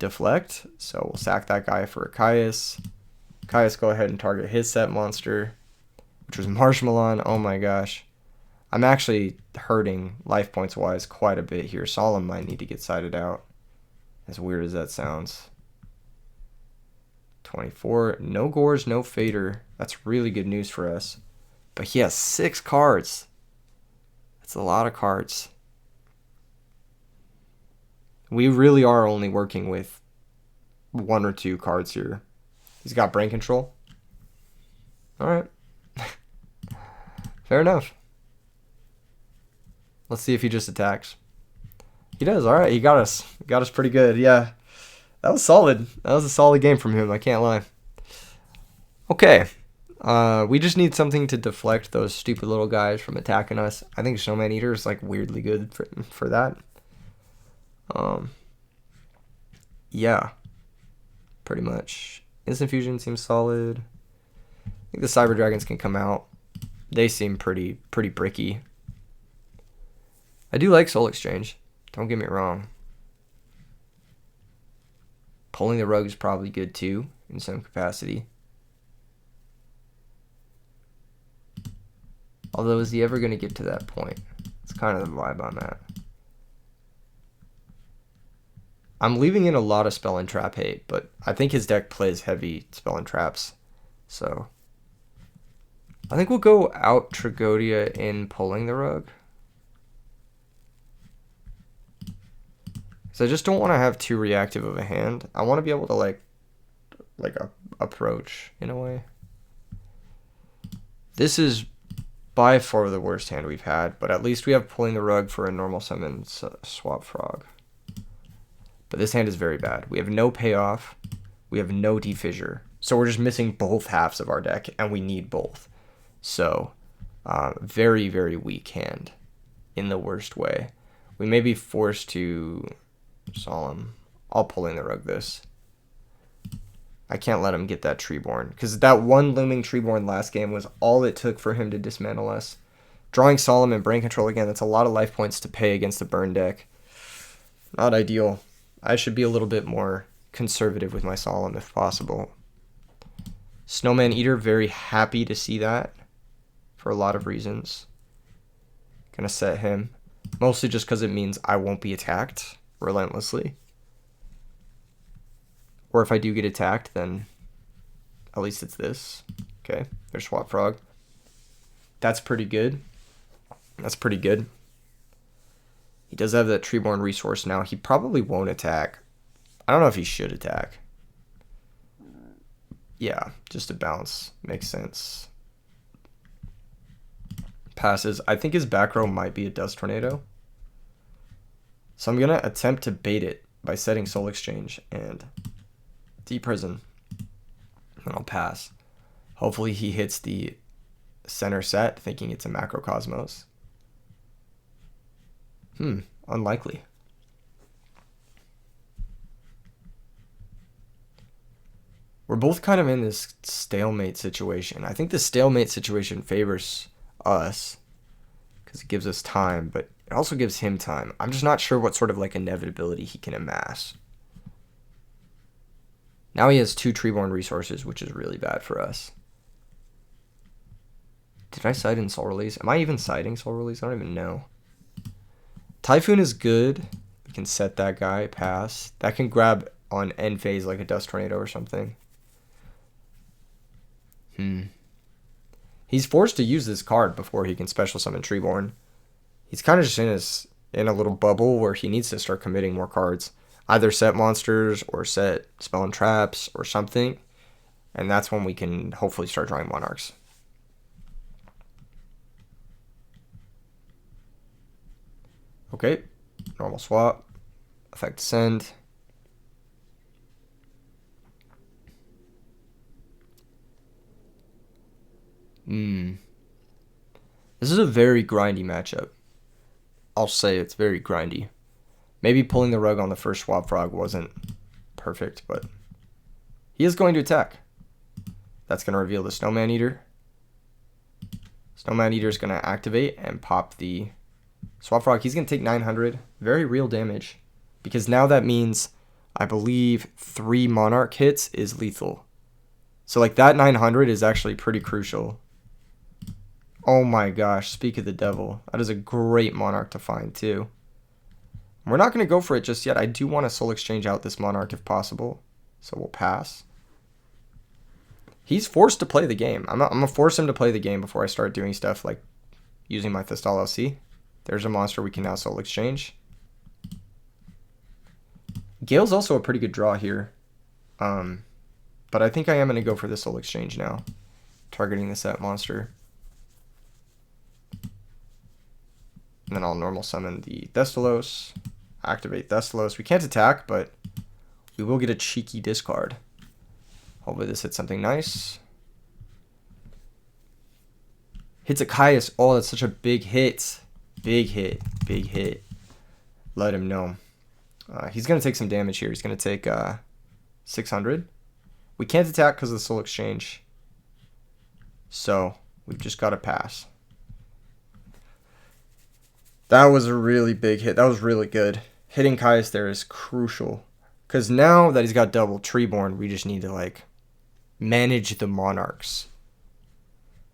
deflect. So we'll sack that guy for a Caius. Caius, go ahead and target his set monster, which was Marshmallow. Oh my gosh. I'm actually hurting life points wise quite a bit here. Solemn might need to get sided out. As weird as that sounds. 24. No Gores, no Fader. That's really good news for us. But he has 6 cards. That's a lot of cards. We really are only working with 1 or 2 cards here. He's got brain control. Alright. Fair enough. Let's see if he just attacks. He does. Alright, he got us. Got us pretty good. Yeah. That was solid. That was a solid game from him. I can't lie. Okay. We just need something to deflect those stupid little guys from attacking us. I think Snowman Eater is like weirdly good for that. Yeah. Pretty much. Instant Fusion seems solid. I think the Cyber Dragons can come out. They seem pretty bricky. I do like Soul Exchange. Don't get me wrong. Pulling the Rug is probably good too, in some capacity. Although, is he ever going to get to that point? It's kind of the vibe I'm at. I'm leaving in a lot of Spell and Trap hate, but I think his deck plays heavy Spell and Traps. So, I think we'll go out Tragodia in Pulling the Rug. So I just don't want to have too reactive of a hand. I want to be able to like approach in a way. This is by far the worst hand we've had, but at least we have Pulling the Rug for a normal summon Swap Frog. But this hand is very bad. We have no payoff. We have no defissure. So we're just missing both halves of our deck, and we need both. So, very, very weak hand in the worst way. We may be forced to Solemn. I'll Pulling the Rug this. I can't let him get that Treeborn, because that one looming Treeborn last game was all it took for him to dismantle us. Drawing Solemn and Brain Control again, that's a lot of life points to pay against the burn deck. Not ideal. I should be a little bit more conservative with my Solemn if possible. Snowman Eater, very happy to see that for a lot of reasons. Gonna set him. Mostly just because it means I won't be attacked relentlessly. Or if I do get attacked, then at least it's this. Okay, there's Swap Frog. That's pretty good. That's pretty good. He does have that Treeborn resource now. He probably won't attack. I don't know if he should attack. Yeah, just a bounce. Makes sense. Passes. I think his back row might be a Dust Tornado. So I'm going to attempt to bait it by setting Soul Exchange and Deprison. And I'll pass. Hopefully he hits the center set thinking it's a Macrocosmos. Unlikely. We're both kind of in this stalemate situation. I think the stalemate situation favors us because it gives us time, but it also gives him time. I'm just not sure what sort of like inevitability he can amass. Now he has 2 Treeborn resources, which is really bad for us. Did I side in Soul Release? Am I even siding Soul Release? I don't even know. Typhoon is good. We can set that guy, pass. That can grab on end phase like a Dust Tornado or something. He's forced to use this card before he can special summon Treeborn. He's kind of just in a little bubble where he needs to start committing more cards. Either set monsters or set Spell and Traps or something. And that's when we can hopefully start drawing Monarchs. Okay, normal swap, effect send. This is a very grindy matchup. I'll say it's very grindy. Maybe Pulling the Rug on the first Swap Frog wasn't perfect, but he is going to attack. That's going to reveal the Snowman Eater. Snowman Eater is going to activate and pop the Swap Frog. He's going to take 900. Very real damage. Because now that means I believe 3 Monarch hits is lethal. So like that 900 is actually pretty crucial. Oh my gosh, speak of the devil. That is a great Monarch to find too. We're not going to go for it just yet. I do want to soul exchange out this Monarch if possible. So we'll pass. He's forced to play the game. I'm going to force him to play the game before I start doing stuff like using my Thestal LC. There's a monster we can now soul exchange. Gale's also a pretty good draw here. But I think I am going to go for the soul exchange now. Targeting the set monster. And then I'll normal summon the Thestalos. Activate Thestalos. We can't attack, but we will get a cheeky discard. Hopefully this hits something nice. Hits a Caius. Oh, that's such a big hit. Big hit. Big hit. Let him know. He's going to take some damage here. He's going to take 600. We can't attack because of the soul exchange. So we've just got to pass. That was a really big hit. That was really good. Hitting Caius there is crucial. Because now that he's got double Treeborn, we just need to like manage the Monarchs.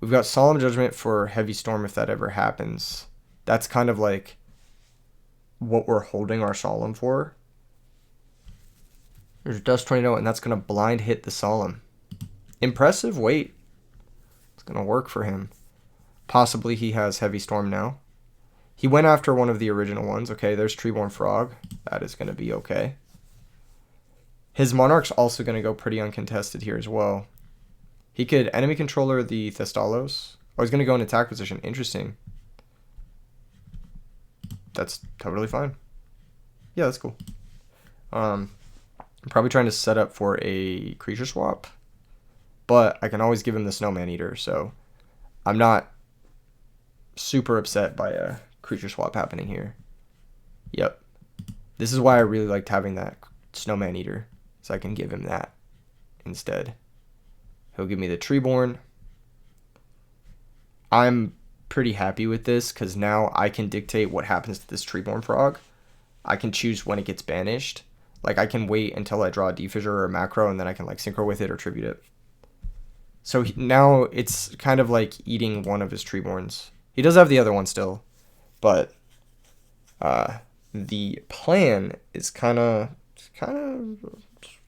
We've got Solemn Judgment for Heavy Storm if that ever happens. That's kind of like what we're holding our Solemn for. There's Dust Tornado, and that's going to blind hit the Solemn. Impressive weight. It's going to work for him. Possibly he has Heavy Storm now. He went after one of the original ones. Okay, there's Treeborn Frog. That is going to be okay. His Monarch's also going to go pretty uncontested here as well. He could enemy controller the Thestalos. Oh, he's going to go in attack position. Interesting. That's totally fine. Yeah, that's cool. I'm probably trying to set up for a creature swap. But I can always give him the Snowman Eater, so I'm not super upset by a creature swap happening here. Yep. This is why I really liked having that Snowman Eater, so I can give him that instead. He'll give me the Treeborn. I'm pretty happy with this because now I can dictate what happens to this Treeborn Frog. I can choose when it gets banished. Like I can wait until I draw a Defissure or a Macro and then I can like synchro with it or tribute it. So now it's kind of like eating one of his Treeborns. He does have the other one still, but the plan is kind of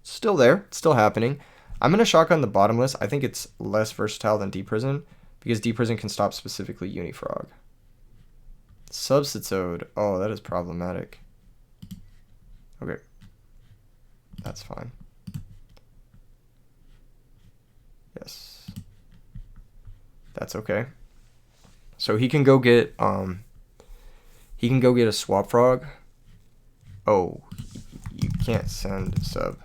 still there. It's still happening. I'm going to shotgun the bottomless. I think it's less versatile than Deep Prison because Deep Prison can stop specifically Unifrog. Substitute. Oh, that is problematic. Okay. That's fine. Yes. That's okay. So he can go get a Swap Frog. Oh, you can't send sub.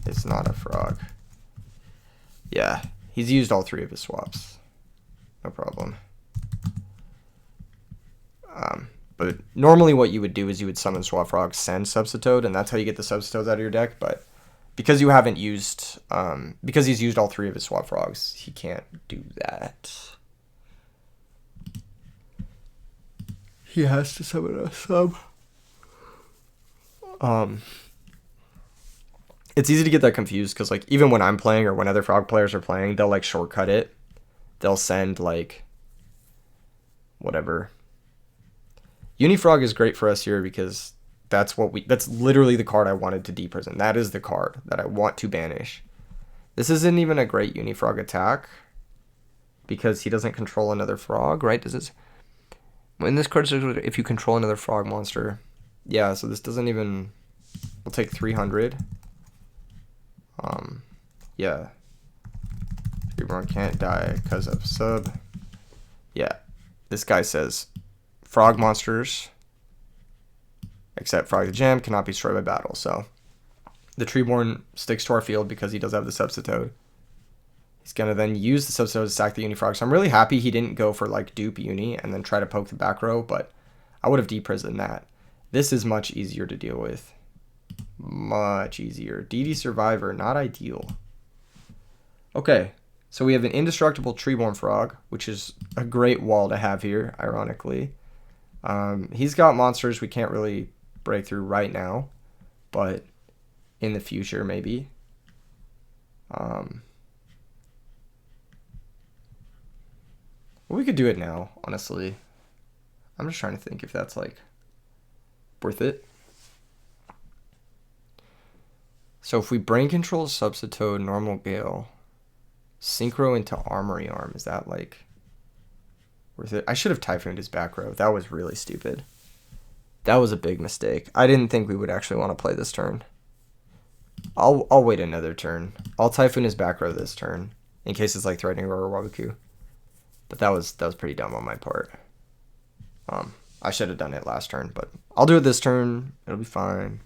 It's not a frog. Yeah, he's used all 3 of his swaps. No problem. But normally what you would do is you would summon Swap Frog, send Substitute, and that's how you get the Substitutes out of your deck. But because you haven't used, because he's used all 3 of his Swap Frogs, he can't do that. He has to summon a sub. It's easy to get that confused because like even when I'm playing or when other frog players are playing, they'll like shortcut it. They'll send like whatever. Unifrog is great for us here because that's literally the card I wanted to deprison. That is the card that I want to banish. This isn't even a great Unifrog attack because he doesn't control another frog, right? When this card says if you control another frog monster. Yeah, so this doesn't even, we'll take 300. Yeah. Treeborn can't die because of sub. Yeah. This guy says frog monsters, except Frog the Gem, cannot be destroyed by battle. So the Treeborn sticks to our field because he does have the Substitute. He's going to then use the Substitute to stack the Unifrog. So I'm really happy he didn't go for like dupe Uni and then try to poke the back row, but I would have deprisoned that. This is much easier to deal with. Much easier. DD Survivor, not ideal. Okay, so we have an indestructible Treeborn Frog, which is a great wall to have here, ironically. He's got monsters we can't really break through right now, but in the future, maybe. Well, we could do it now, honestly. I'm just trying to think if that's like worth it. So if we brain control Substitute, normal Gale, synchro into Armory Arm, is that like worth it? I should have Typhooned his back row. That was really stupid. That was a big mistake. I didn't think we would actually want to play this turn. I'll wait another turn. I'll Typhoon his back row this turn in case it's like threatening or Waboku. But that was pretty dumb on my part. I should have done it last turn, but I'll do it this turn. It'll be fine.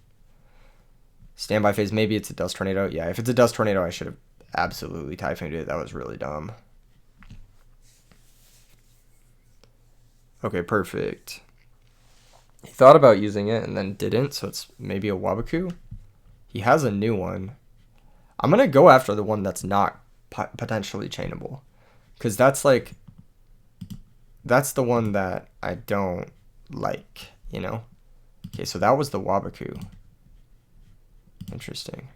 Standby phase, maybe it's a Dust Tornado. Yeah, if it's a Dust Tornado, I should have absolutely Typhooned it. That was really dumb. Okay, perfect. He thought about using it and then didn't, so it's maybe a Waboku. He has a new one. I'm going to go after the one that's not potentially chainable. Because that's like... That's the one that I don't like, you know? Okay, so that was the Waboku. Interesting.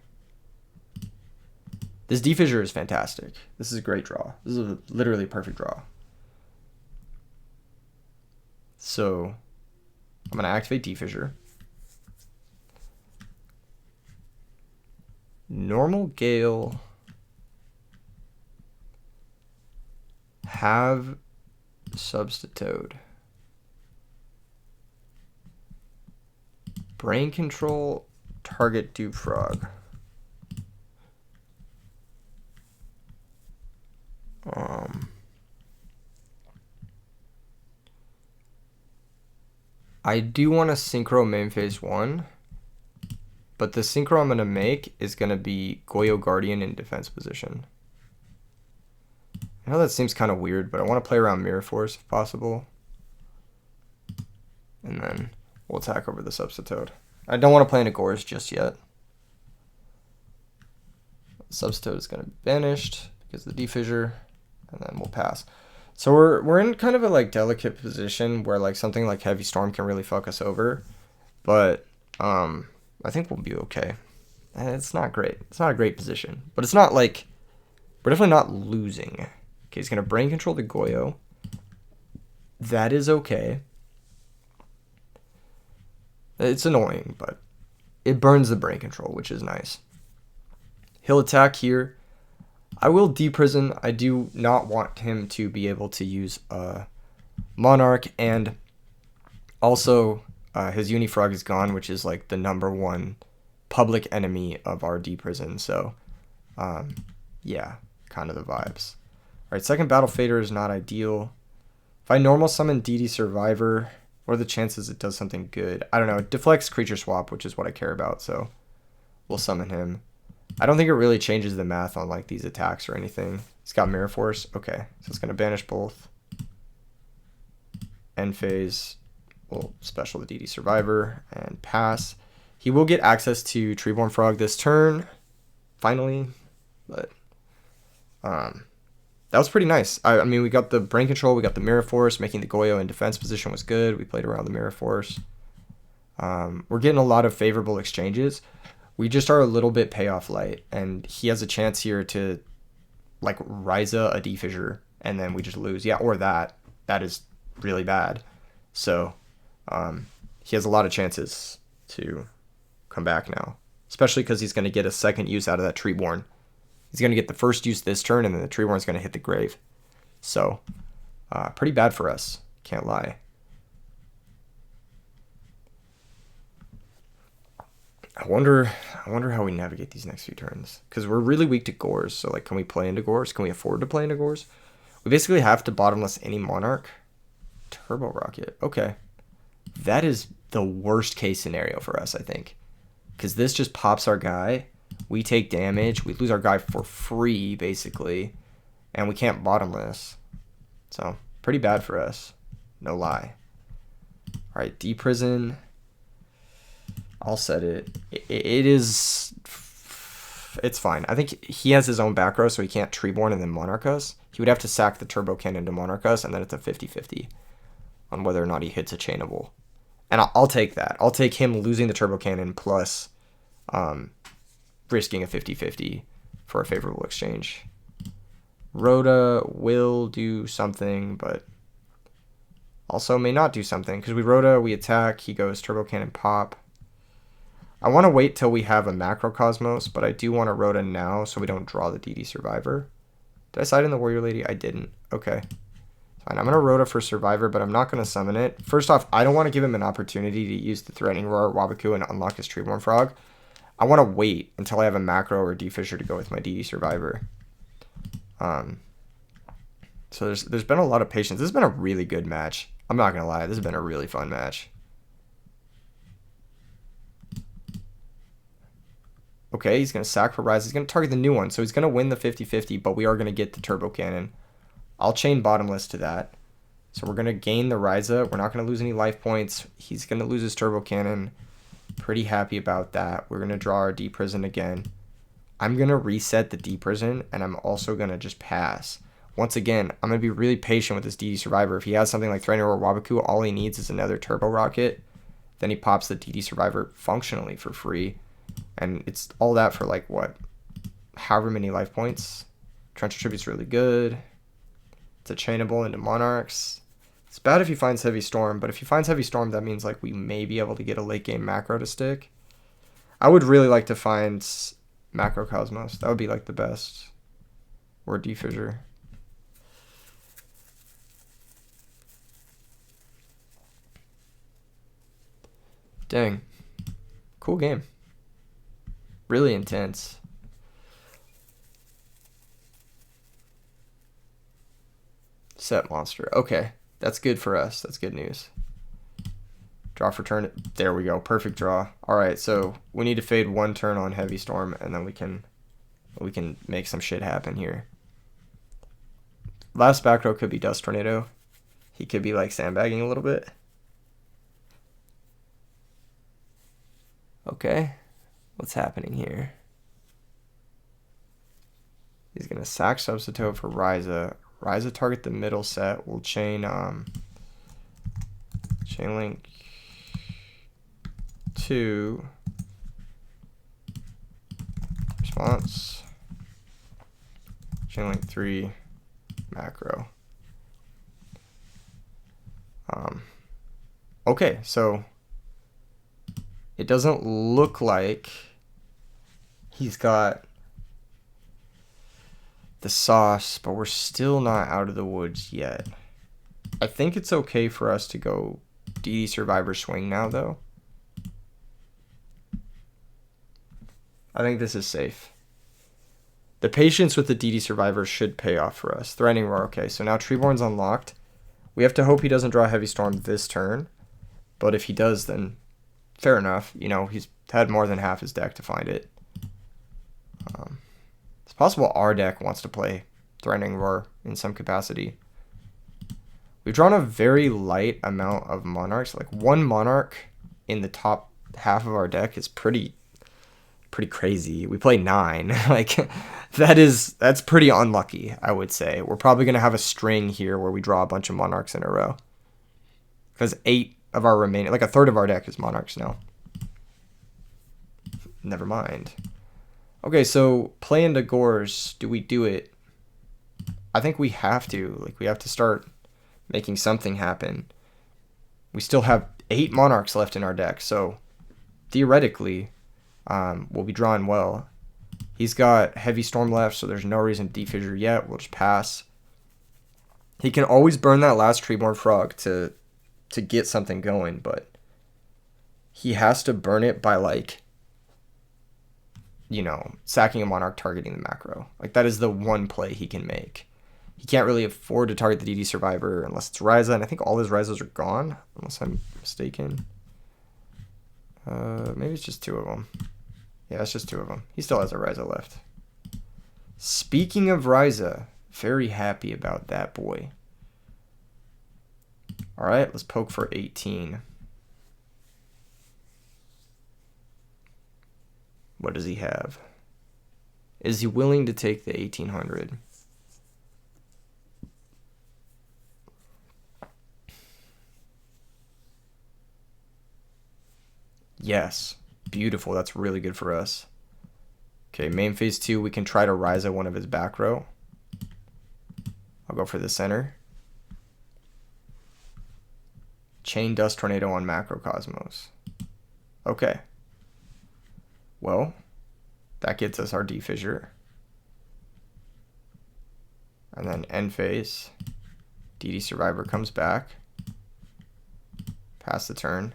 This D-Fissure is fantastic. This is a great draw. This is a literally perfect draw. So, I'm going to activate D-Fissure. Normal Gale. Have Substitute. Brain control, target Dupe Frog. I do want to synchro main phase 1, but the synchro I'm going to make is going to be Goyo Guardian in defense position. I know that seems kind of weird, but I want to play around Mirror Force if possible. And then we'll attack over the Substitute. I don't want to play into Gores just yet. Substitute is going to be banished because of the D-Fissure, and then we'll pass. So we're in kind of a like delicate position where like something like Heavy Storm can really fuck us over, but I think we'll be okay. And it's not great. It's not a great position, but it's not like we're definitely not losing. Okay, he's gonna brain control the Goyo. That is okay. It's annoying, but it burns the brain control, which is nice. He'll attack here. I will deprison. I do not want him to be able to use Monarch, and also his Unifrog is gone, which is like the #1 public enemy of our deprison. So yeah, kind of the vibes. All right, second Battle Fader is not ideal. If I normal summon DD Survivor, what are the chances it does something good? I don't know. It deflects creature swap, which is what I care about, so we'll summon him. I don't think it really changes the math on like these attacks or anything. He's got Mirror Force. Okay, so it's going to banish both. End phase. We'll special the DD Survivor and pass. He will get access to Treeborn Frog this turn, finally. But that was pretty nice. I mean, we got the brain control, we got the Mirror Force, making the Goyo in defense position was good. We played around the Mirror Force. We're getting a lot of favorable exchanges. We just are a little bit payoff light, and he has a chance here to like Ryza a D-Fissure, and then we just lose. Yeah, or that. That is really bad. So he has a lot of chances to come back now, especially because he's going to get a second use out of that Treeborn. He's going to get the first use this turn, and then the Treeborn is going to hit the grave. So pretty bad for us. Can't lie. I wonder how we navigate these next few turns, because we're really weak to Gores. So like, can we play into Gores? Can we afford to play into Gores? We basically have to bottomless any Monarch. Turbo Rocket. Okay, that is the worst case scenario for us, I think, because this just pops our guy. We take damage. We lose our guy for free, basically, and we can't bottomless. So pretty bad for us. No lie. All right, deprison. I'll set it. It's fine. I think he has his own back row, so he can't Treeborn and then Monarch us. He would have to sack the Turbo Cannon to Monarch us, and then it's a 50-50 on whether or not he hits a chainable. And I'll take that. I'll take him losing the Turbo Cannon plus risking a 50-50 for a favorable exchange. Rhoda will do something, but also may not do something, because we Rhoda, we attack, he goes Turbo Cannon Pop. I want to wait till we have a Macrocosmos, but I do want to Rhoda now so we don't draw the DD Survivor. Did I side in the Warrior Lady? I didn't. Okay. Fine. I'm going to Rhoda for Survivor, but I'm not going to summon it. First off, I don't want to give him an opportunity to use the Threatening Roar Wabaku and unlock his Treeborn Frog. I want to wait until I have a Macro or D-Fisher to go with my DD Survivor. So there's been a lot of patience. This has been a really good match. I'm not going to lie. This has been a really fun match. Okay, he's going to sack for Rise. He's going to target the new one, so he's going to win the 50-50, but we are going to get the Turbo Cannon. I'll chain Bottomless to that. So we're going to gain the Ryza. We're not going to lose any life points. He's going to lose his Turbo Cannon. Pretty happy about that. We're going to draw our D-Prison again. I'm going to reset the D-Prison, and I'm also going to just pass. Once again, I'm going to be really patient with this DD Survivor. If he has something like Threatening or Wabaku, all he needs is another Turbo Rocket. Then he pops the DD Survivor functionally for free. And it's all that for like, what? However many life points. Trench Tribute's really good. It's a chainable into Monarchs. It's bad if he finds Heavy Storm, but if he finds Heavy Storm, that means like we may be able to get a late game macro to stick. I would really like to find Macrocosmos. That would be like the best. Or D-Fissure. Dang. Cool game. Really intense. Set monster. Okay. That's good for us. That's good news. Draw for turn. There we go. Perfect draw. All right, so we need to fade one turn on Heavy Storm, and then we can make some shit happen here. Last back row could be Dust Tornado. He could be like sandbagging a little bit. Okay. What's happening here? He's going to sack Substitute for Ryza. Ryza target the middle set. We'll chain link 2. Response. Chain link 3. Macro. Okay, so it doesn't look like he's got the sauce, but we're still not out of the woods yet. I think it's okay for us to go DD Survivor swing now, though. I think this is safe. The patience with the DD Survivor should pay off for us. Threatening Roar, okay, so now Treeborn's unlocked. We have to hope he doesn't draw Heavy Storm this turn, but if he does, then fair enough. You know, he's had more than half his deck to find it. It's possible our deck wants to play Threatening Roar in some capacity. We've drawn a very light amount of Monarchs. Like one Monarch in the top half of our deck is pretty crazy. We play 9. Like that's pretty unlucky, I would say. We're probably going to have a string here where we draw a bunch of Monarchs in a row. Because 8 of our remaining, like a third of our deck is Monarchs now. Never mind. Okay, so play into Gores. Do we do it? I think we have to. Like, we have to start making something happen. We still have 8 Monarchs left in our deck, so theoretically, we'll be drawing well. He's got Heavy Storm left, so there's no reason to D-Fissure yet. We'll just pass. He can always burn that last Treeborn Frog to get something going, but he has to burn it by, like, you know, sacking a Monarch, targeting the macro. Like, that is the one play he can make. He can't really afford to target the DD Survivor unless it's Ryza, and I think all his Ryzas are gone, unless I'm mistaken. Maybe it's just 2 of them. Yeah, it's just 2 of them. He still has a Ryza left. Speaking of Ryza, very happy about that boy. All right, let's poke for 18. What does he have? Is he willing to take the 1800? Yes. Beautiful. That's really good for us. Okay, main phase 2, we can try to Ryza one of his back row. I'll go for the center. Chain Dust Tornado on Macrocosmos. Okay. Well, that gets us our D-Fissure. And then end phase. DD Survivor comes back. Pass the turn.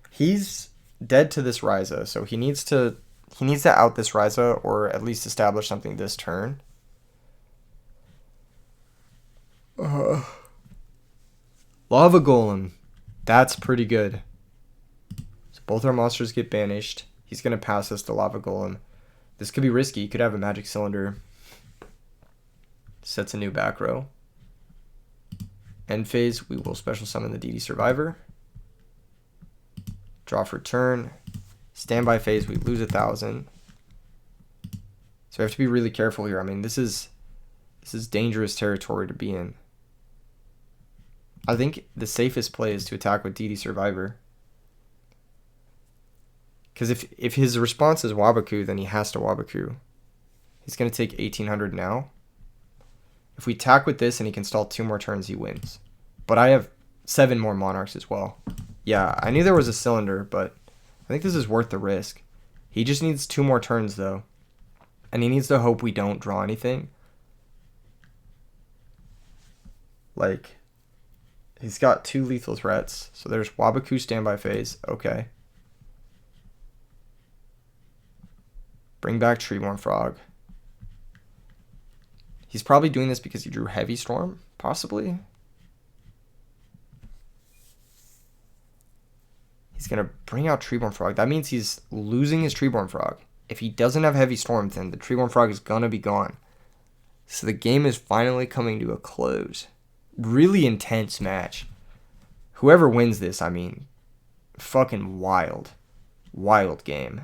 He's dead to this Ryza, so he needs to out this Ryza or at least establish something this turn. Lava Golem. That's pretty good. So both our monsters get banished. He's going to pass us the Lava Golem. This could be risky. He could have a Magic Cylinder. Sets a new back row. End phase, we will special summon the DD Survivor. Draw for turn. Standby phase, we lose 1,000. So we have to be really careful here. I mean, this is dangerous territory to be in. I think the safest play is to attack with DD Survivor. Because if his response is Wabaku, then he has to Wabaku. He's going to take 1,800 now. If we attack with this and he can stall 2 more turns, he wins. But I have 7 more Monarchs as well. Yeah, I knew there was a cylinder, but I think this is worth the risk. He just needs 2 more turns, though. And he needs to hope we don't draw anything. Like, he's got 2 lethal threats. So there's Wabaku standby phase. Okay. Bring back Treeborn Frog. He's probably doing this because he drew Heavy Storm, possibly. He's going to bring out Treeborn Frog. That means he's losing his Treeborn Frog. If he doesn't have Heavy Storm, then the Treeborn Frog is going to be gone. So the game is finally coming to a close. Really intense match. Whoever wins this, I mean, fucking wild. Wild game.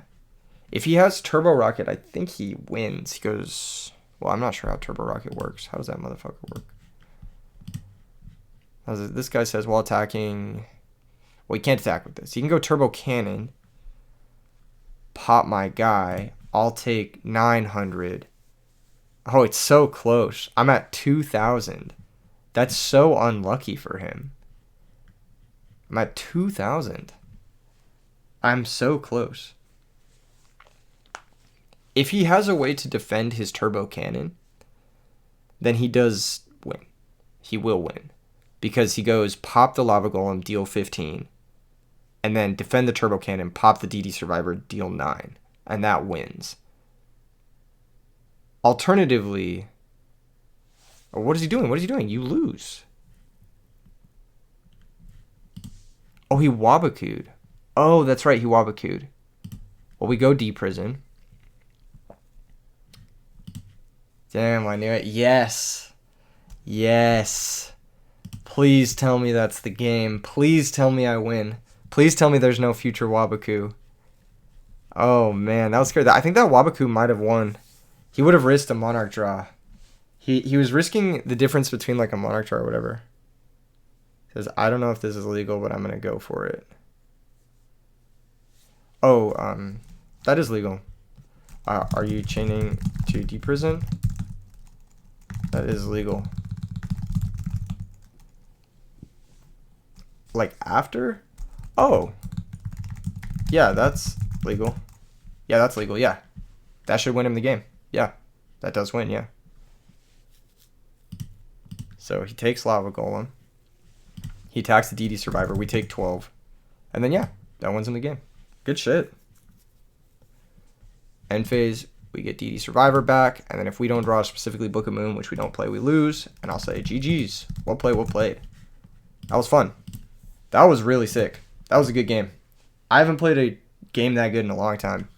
If he has Turbo Rocket, I think he wins. He goes... Well, I'm not sure how Turbo Rocket works. How does that motherfucker work? This guy says, while attacking... Well, he can't attack with this. He can go Turbo Cannon. Pop my guy. I'll take 900. Oh, it's so close. I'm at 2,000. That's so unlucky for him. I'm at 2,000. I'm so close. If he has a way to defend his Turbo Cannon, then he does win. He will win. Because he goes pop the Lava Golem, deal 15. And then defend the Turbo Cannon, pop the DD Survivor, deal 9. And that wins. Alternatively... Oh, what is he doing? What is he doing? You lose. Oh, he Wabaku'd. Oh, that's right, he Wabaku'd. Well, we go D-Prison. Damn, I knew it. Yes. Yes. Please tell me that's the game. Please tell me I win. Please tell me there's no future Wabaku. Oh, man. That was scary. I think that Wabaku might have won. He would have risked a Monarch draw. He was risking the difference between like a Monarch draw or whatever. He says, I don't know if this is legal, but I'm going to go for it. Oh, that is legal. Are you chaining to D-Prison? That is legal. Like after? Oh. Yeah, that's legal. Yeah, that's legal. Yeah. That should win him the game. Yeah. That does win, yeah. So he takes Lava Golem. He attacks the DD Survivor. We take 12. And then, yeah, that wins him the game. Good shit. End phase, we get DD Survivor back. And then if we don't draw specifically Book of Moon, which we don't play, we lose. And I'll say, GG's. Well played, well played. That was fun. That was really sick. That was a good game. I haven't played a game that good in a long time.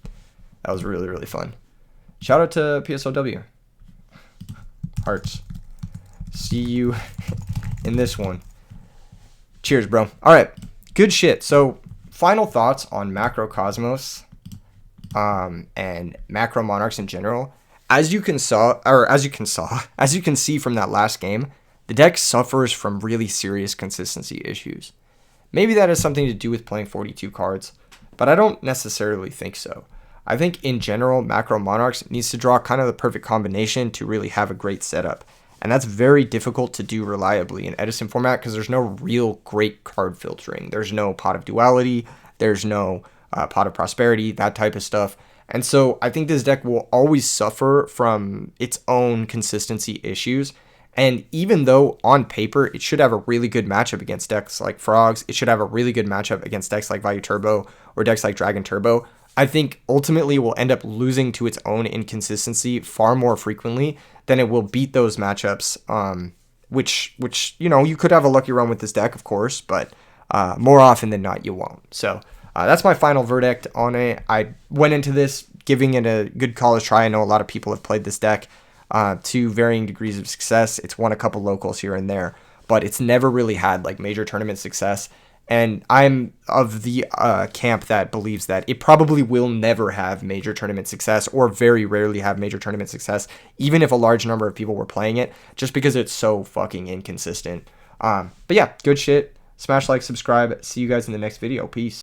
That was really, really fun. Shout out to PSOW. Hearts. See you in this one. Cheers, bro. All right. Good shit. So, final thoughts on Macrocosmos and Macro Monarchs in general. As you can see from that last game, the deck suffers from really serious consistency issues. Maybe that has something to do with playing 42 cards, but I don't necessarily think so. I think in general, Macro Monarchs needs to draw kind of the perfect combination to really have a great setup. And that's very difficult to do reliably in Edison format because there's no real great card filtering. There's no Pot of Duality, there's no Pot of Prosperity, that type of stuff. And so I think this deck will always suffer from its own consistency issues. And even though on paper it should have a really good matchup against decks like Frogs, it should have a really good matchup against decks like Value Turbo or decks like Dragon Turbo, I think ultimately will end up losing to its own inconsistency far more frequently than it will beat those matchups. Which you know, you could have a lucky run with this deck, of course, but more often than not you won't. So that's my final verdict on it. I went into this giving it a good college try. I know a lot of people have played this deck to varying degrees of success. It's won a couple locals here and there, but it's never really had like major tournament success. And I'm of the camp that believes that it probably will never have major tournament success, or very rarely have major tournament success, even if a large number of people were playing it, just because it's so fucking inconsistent. But yeah, good shit. Smash like, subscribe. See you guys in the next video. Peace.